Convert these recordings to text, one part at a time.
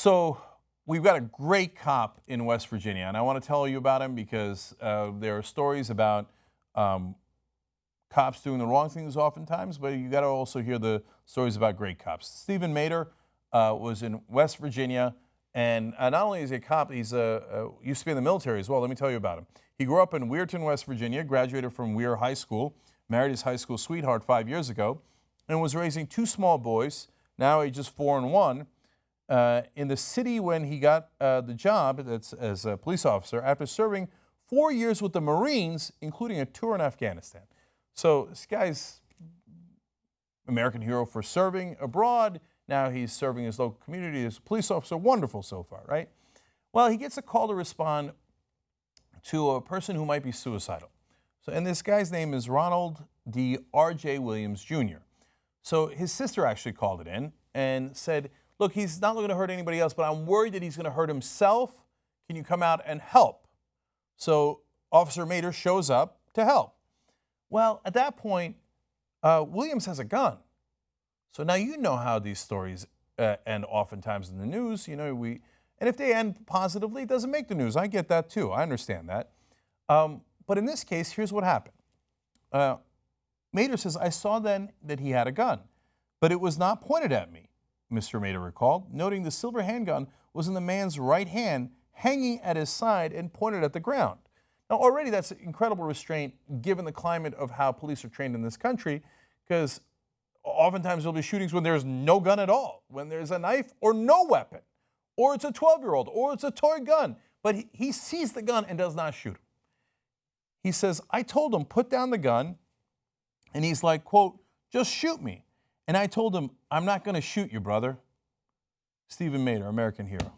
So we've got a great cop in West Virginia, and I want to tell you about him because there are stories about cops doing the wrong things oftentimes, but you got to also hear the stories about great cops. Stephen Mater was in West Virginia, and not only is he a cop, he's used to be in the military as well. Let me tell you about him. He grew up in Weirton, West Virginia, graduated from Weir High School, married his high school sweetheart 5 years ago, and was raising two small boys, now ages 4 and 1. In the city when he got the job as a police officer after serving 4 years with the Marines, including a tour in Afghanistan. So this guy's American hero for serving abroad. Now he's serving his local community as a police officer. Wonderful so far, right? Well, he gets a call to respond to a person who might be suicidal. So, and this guy's name is Ronald D. R.J. Williams, Jr. So his sister actually called it in and said, look, he's not looking to hurt anybody else, but I'm worried that he's going to hurt himself. Can you come out and help? So Officer Mater shows up to help. Well, at that point, Williams has a gun. So now you know how these stories end oftentimes in the news. You know, and if they end positively, it doesn't make the news. I get that too. I understand that. But in this case, here's what happened. Mater says, I saw then that he had a gun, but it was not pointed at me, Mr. Mater recalled, noting the silver handgun was in the man's right hand, hanging at his side and pointed at the ground. Now, already that's incredible restraint given the climate of how police are trained in this country, because oftentimes there'll be shootings when there's no gun at all, when there's a knife or no weapon, or it's a 12-year-old, or it's a toy gun. But he sees the gun and does not shoot him. He says, I told him, put down the gun, and he's like, quote, just shoot me. And I told him, I'm not going to shoot you, brother. Stephen Mater, American hero.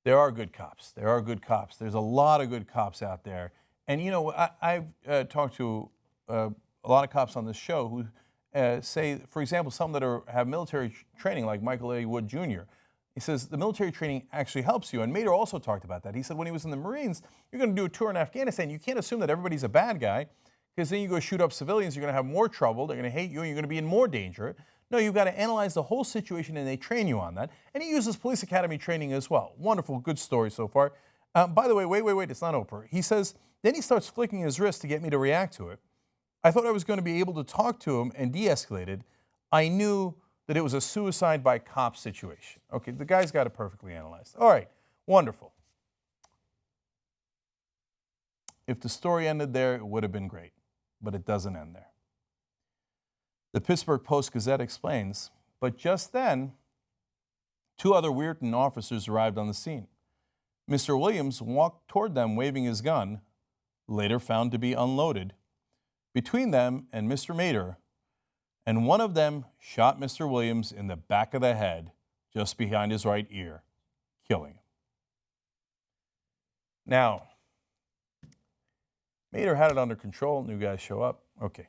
There are good cops. There are good cops. There's a lot of good cops out there. And, you know, I've talked to a lot of cops on this show who say, for example, some that have military training, like Michael A. Wood Jr. He says the military training actually helps you. And Mater also talked about that. He said when he was in the Marines, you're going to do a tour in Afghanistan. You can't assume that everybody's a bad guy, because then you go shoot up civilians, you're going to have more trouble, they're going to hate you, and you're going to be in more danger. No, you've got to analyze the whole situation, and they train you on that. And he uses police academy training as well. Wonderful, good story so far. By the way, wait, it's not over. He says, then he starts flicking his wrist to get me to react to it. I thought I was going to be able to talk to him and de-escalated. I knew that it was a suicide by cop situation. Okay, the guy's got it perfectly analyzed. All right, wonderful. If the story ended there, it would have been great. But it doesn't end there. The Pittsburgh Post-Gazette explains, but just then, two other Weirton officers arrived on the scene. Mr. Williams walked toward them waving his gun, later found to be unloaded. Between them and Mr. Mater, and one of them shot Mr. Williams in the back of the head, just behind his right ear, killing him. Now, Mater had it under control. New guys show up. Okay.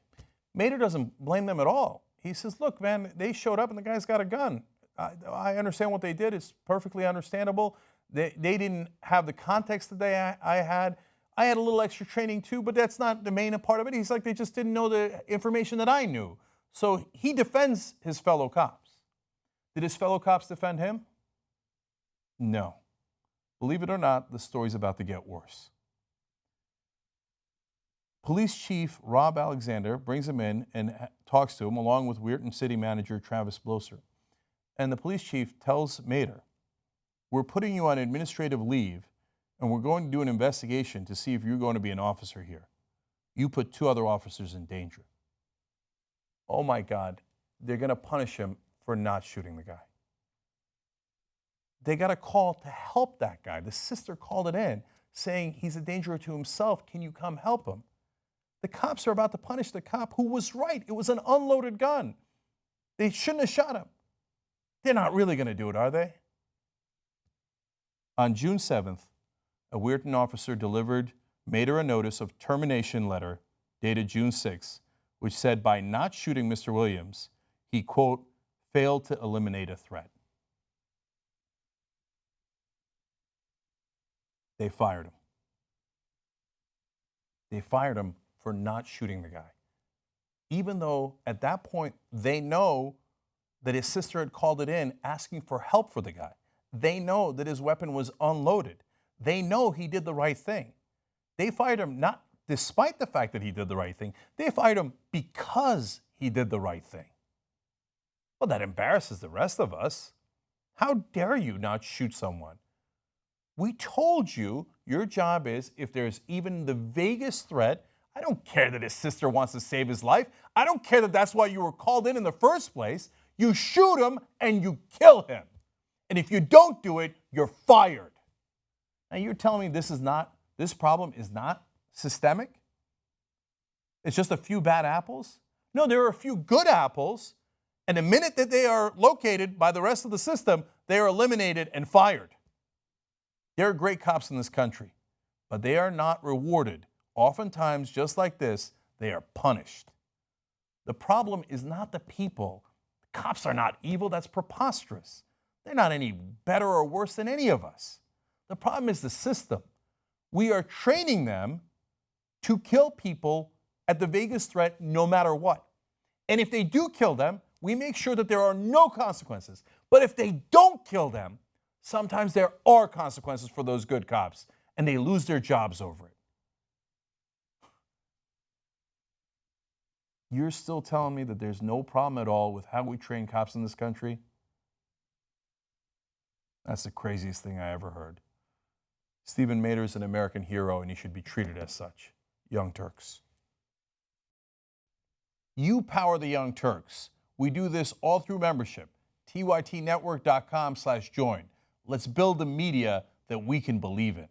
Mater doesn't blame them at all. He says, look, man, they showed up and the guy's got a gun. I understand what they did. It's perfectly understandable. They didn't have the context that I had. I had a little extra training too, but that's not the main part of it. He's like, they just didn't know the information that I knew. So he defends his fellow cops. Did his fellow cops defend him? No. Believe it or not, the story's about to get worse. Police Chief Rob Alexander brings him in and talks to him, along with Weirton City Manager Travis Bloser. And the police chief tells Mater, we're putting you on administrative leave, and we're going to do an investigation to see if you're going to be an officer here. You put two other officers in danger. Oh my God, they're going to punish him for not shooting the guy. They got a call to help that guy. The sister called it in, saying he's a danger to himself. Can you come help him? The cops are about to punish the cop who was right. It was an unloaded gun. They shouldn't have shot him. They're not really going to do it, are they? On June 7th, a Weirton officer delivered Mater a notice of termination letter dated June 6th, which said by not shooting Mr. Williams, he, quote, failed to eliminate a threat. They fired him. They fired him for not shooting the guy. Even though at that point they know that his sister had called it in asking for help for the guy. They know that his weapon was unloaded. They know he did the right thing. They fired him not despite the fact that he did the right thing. They fired him because he did the right thing. Well, that embarrasses the rest of us. How dare you not shoot someone? We told you your job is, if there's even the vaguest threat, I don't care that his sister wants to save his life. I don't care that that's why you were called in the first place. You shoot him and you kill him. And if you don't do it, you're fired. Now you're telling me this problem is not systemic? It's just a few bad apples? No, there are a few good apples, and the minute that they are located by the rest of the system, they are eliminated and fired. There are great cops in this country, but they are not rewarded. Oftentimes, just like this, they are punished. The problem is not the people. The cops are not evil. That's preposterous. They're not any better or worse than any of us. The problem is the system. We are training them to kill people at the vaguest threat no matter what. And if they do kill them, we make sure that there are no consequences. But if they don't kill them, sometimes there are consequences for those good cops, and they lose their jobs over it. You're still telling me that there's no problem at all with how we train cops in this country? That's the craziest thing I ever heard. Stephen Mater is an American hero, and he should be treated as such. Young Turks. You power the Young Turks. We do this all through membership. tytnetwork.com/join. Let's build the media that we can believe in.